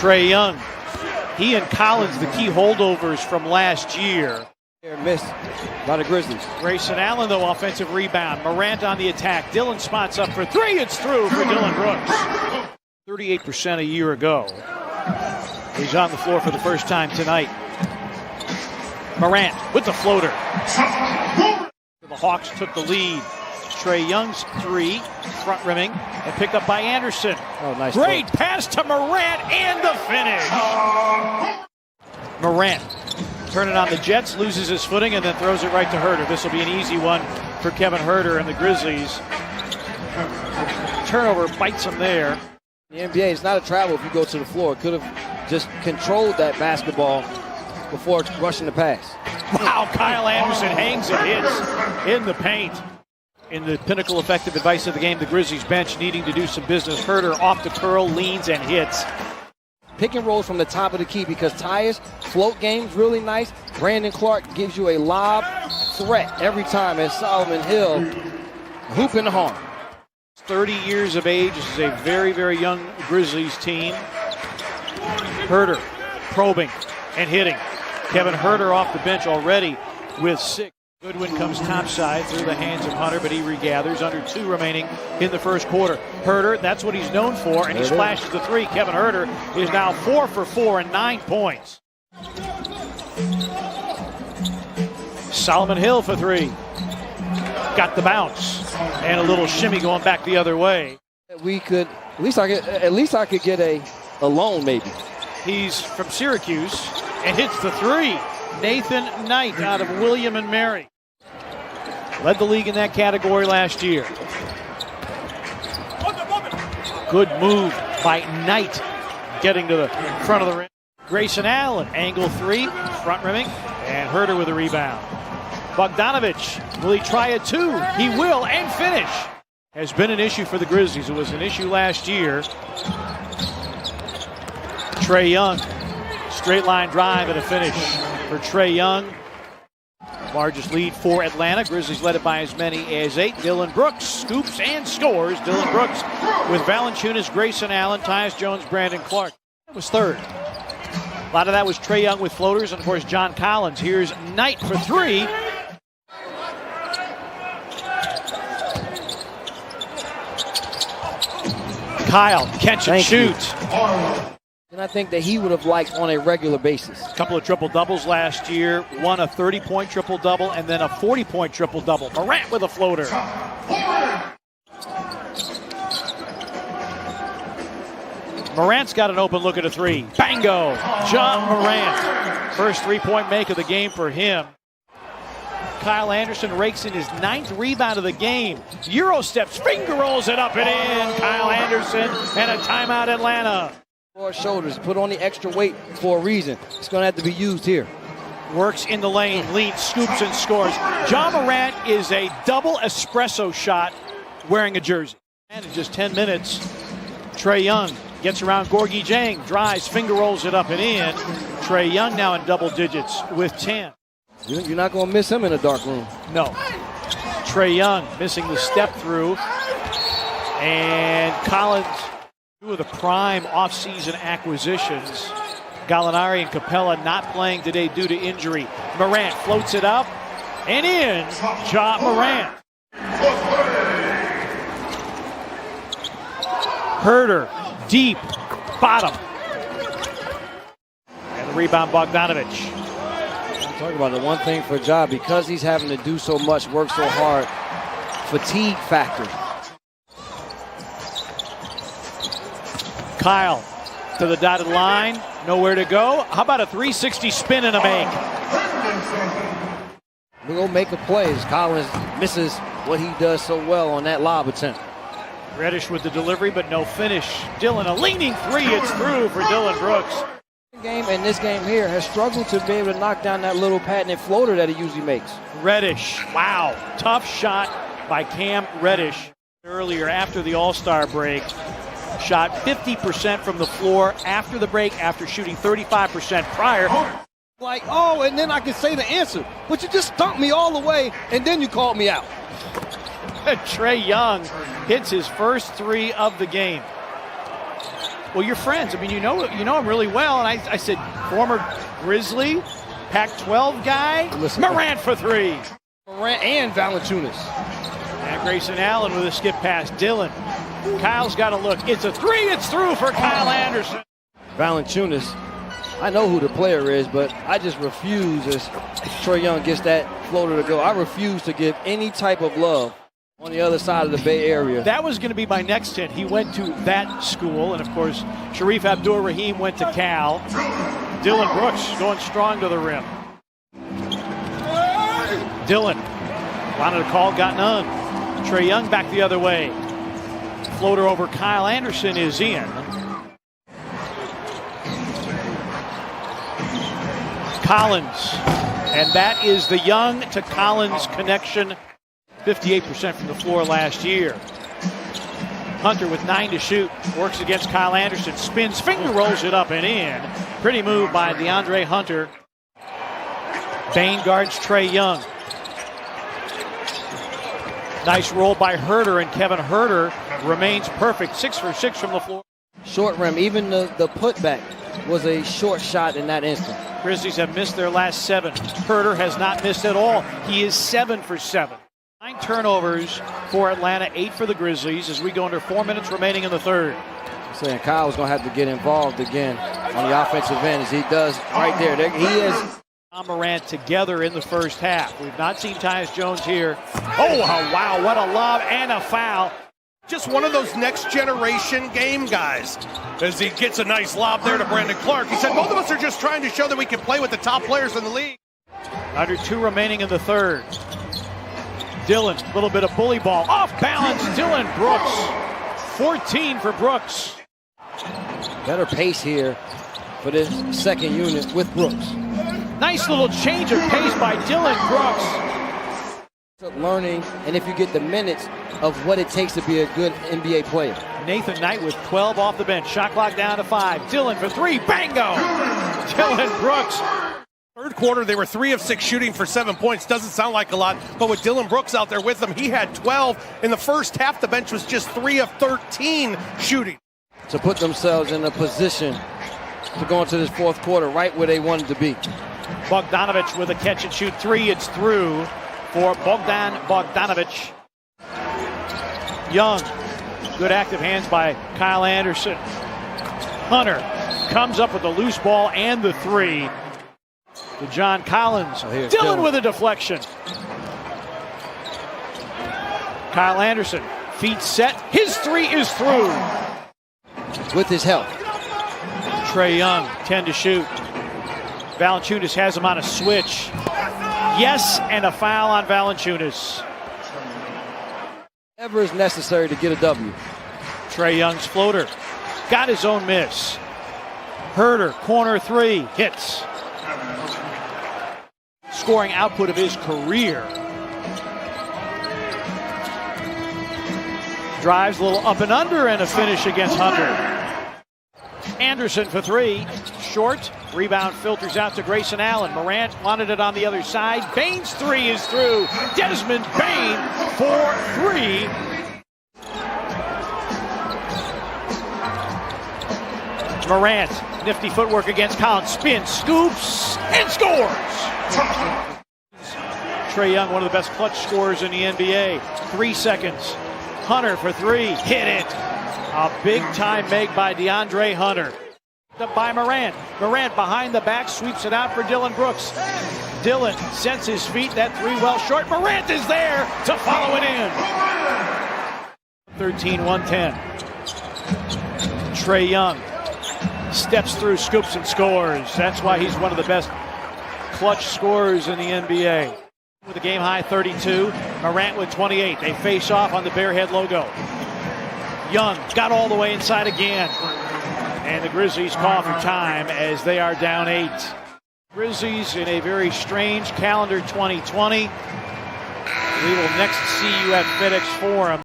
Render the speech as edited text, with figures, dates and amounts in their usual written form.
Trae Young. He and Collins, the key holdovers from last year. Missed by the Grizzlies. Grayson Allen, though, offensive rebound. Morant on the attack. Dillon spots up for three. It's through for Dillon Brooks. 38% a year ago. He's on the floor for the first time tonight. Morant with the floater. The Hawks took the lead. Trae Young's three, front rimming, and picked up by Anderson. Oh, nice. Great pass to Morant and the finish. Morant turning on the Jets, loses his footing, and then throws it right to Huerter. This will be an easy one for K.Huerter and the Grizzlies. Turnover bites him there. The NBA is not a travel if you go to the floor. Could have just controlled that basketball before rushing the pass. Wow, K.Anderson hangs and hits in the paint. In the pinnacle effective advice of the game, the Grizzlies bench needing to do some business. Huerter off the curl, leans and hits. Pick and rolls from the top of the key because Tyus float game's really nice. Brandon Clark gives you a lob threat every time as Solomon Hill hoop in the horn. 30 years of age. This is a very, very young Grizzlies team. Huerter probing and hitting. K.Huerter off the bench already with 6. Goodwin comes topside through the hands of Hunter, but he regathers. Under 2 remaining in the first quarter. Huerter, that's what he's known for, and he splashes the 3. K.Huerter is now 4 for 4 and 9 points. Solomon Hill for 3. Got the bounce and a little shimmy going back the other way. We could at least I could get a loan maybe. He's from Syracuse and hits the 3. Nathan Knight out of William and Mary. Led the league in that category last year. Good move by Knight getting to the front of the rim. Grayson Allen, angle 3, front rimming, and Huerter with a rebound. Bogdanovich, will he try a 2? He will, and finish. Has been an issue for the Grizzlies. It was an issue last year. Trae Young, straight line drive and a finish for Trae Young. Largest lead for Atlanta. Grizzlies led it by as many as 8. Dillon Brooks scoops and scores. Dillon Brooks with Valanciunas, Grayson Allen, Tyus Jones, Brandon Clark. That was 3rd. A lot of that was Trae Young with floaters, and of course John Collins. Here's Knight for 3. Kyle, catch and shoot. And I think that he would have liked on a regular basis. A couple of triple-doubles last year. One a 30-point triple-double and then a 40-point triple-double. Morant with a floater. Morant's got an open look at a 3. Bango! John Morant. First 3-point make of the game for him. K.Anderson rakes in his 9th rebound of the game. Euro steps, finger rolls it up and in. K.Anderson and a timeout Atlanta. 4 shoulders, put on the extra weight for a reason. It's going to have to be used here. Works in the lane, leads, scoops, and scores. John Morant is a double espresso shot wearing a jersey. And in just 10 minutes, Trae Young gets around Gorgui Dieng, drives, finger rolls it up and in. Trae Young now in double digits with 10. You're not going to miss him in a dark room. No. Trae Young missing the step through. And Collins, 2 of the prime offseason acquisitions. Gallinari and Capella not playing today due to injury. Morant floats it up and in. Ja Morant. Huerter, deep, bottom. And the rebound, Bogdanovich. Talk about the one thing for Ja, because he's having to do so much, work so hard, fatigue factor. Kyle to the dotted line, nowhere to go. How about a 360 spin and a make? We're going to make a play as Collins misses what he does so well on that lob attempt. Reddish with the delivery, but no finish. Dillon, a leaning 3, it's through for Dillon Brooks. Game and this game here has struggled to be able to knock down that little patented floater that he usually makes. Reddish, wow, tough shot by Cam Reddish earlier after the All-Star break. Shot 50% from the floor after the break, after shooting 35% prior. Like, oh, and then I can say the answer, but you just stumped me all the way, and then you called me out. Trae Young hits his first 3 of the game. well, you're friends. I mean, you know him really well. And I said, former Grizzly, Pac-12 guy, Morant for three. Morant and Valanciunas. And Grayson Allen with a skip pass. Dillon. Kyle's got a look. It's a three. It's through for K.Anderson. Valanciunas. I know who the player is, but I just refuse as Trae Young gets that floater to go. I refuse to give any type of love on the other side of the Bay Area. That was going to be my next hint. He went to that school, and of course, Sharif Abdur-Rahim went to Cal. Dillon Brooks going strong to the rim. Dillon wanted a call, got none. Trae Young back the other way. Floater over K.Anderson is in. Collins, and that is the Young to Collins connection. 58% from the floor last year. Hunter with 9 to shoot, works against K.Anderson, spins, finger rolls it up and in. Pretty move by DeAndre Hunter. Bane guards Trae Young. Nice roll by Huerter, and K.Huerter remains perfect. 6 for 6 from the floor. Short rim, even the putback was a short shot in that instant. Grizzlies have missed their last 7. Huerter has not missed at all. He is 7 for 7. 9 turnovers for Atlanta, 8 for the Grizzlies as we go under 4 minutes remaining in the third. I'm saying Kyle's going to have to get involved again on the offensive end as he does right there. He is. Morant together in the first half. We've not seen Tyus Jones here. Oh, wow, what a lob and a foul. Just one of those next generation game guys. As he gets a nice lob there to Brandon Clark. He said both of us are just trying to show that we can play with the top players in the league. Under 2 remaining in the third. Dillon, a little bit of bully ball. Off balance, Dillon Brooks. 14 for Brooks. Better pace here for this second unit with Brooks. Nice little change of pace by Dillon Brooks. Learning, and if you get the minutes of what it takes to be a good NBA player. Nathan Knight with 12 off the bench. Shot clock down to 5. Dillon for 3. Bango! Dillon Brooks. Third quarter, they were 3 of 6 shooting for 7 points. Doesn't sound like a lot, but with Dillon Brooks out there with them, he had 12. In the first half, the bench was just 3 of 13 shooting. To put themselves in a position to go into this fourth quarter right where they wanted to be. Bogdanovic with a catch and shoot 3. It's through for Bogdan Bogdanovic. Young, good active hands by K.Anderson. Hunter comes up with the loose ball and the 3. To John Collins. Dillon with a deflection. K.Anderson, feet set. His 3 is through. With his help. Trae Young, 10 to shoot. Valanciunas has him on a switch. Yes, and a foul on Valanciunas. Whatever is necessary to get a W. Trae Young's floater. Got his own miss. Huerter, corner 3, hits. Scoring output of his career. Drives a little up and under and a finish against Hunter. Anderson for 3. Short. Rebound filters out to Grayson Allen. Morant wanted it on the other side. Bane's 3 is through. Desmond Bane for 3. Morant, nifty footwork against Collins. Spins, scoops, and scores. Trae Young, one of the best clutch scorers in the NBA. 3 seconds. Hunter for 3. Hit it. A big-time make by DeAndre Hunter. Up by Morant. Morant behind the back, sweeps it out for Dillon Brooks. Dillon sets his feet. That 3 well short. Morant is there to follow it in. 13-110. Trae Young steps through, scoops, and scores. That's why he's one of the best clutch scorers in the NBA. With a game-high 32. Morant with 28. They face off on the Bearhead logo. Young got all the way inside again. And the Grizzlies call for time as they are down 8. Grizzlies in a very strange calendar 2020. We will next see you at FedEx Forum.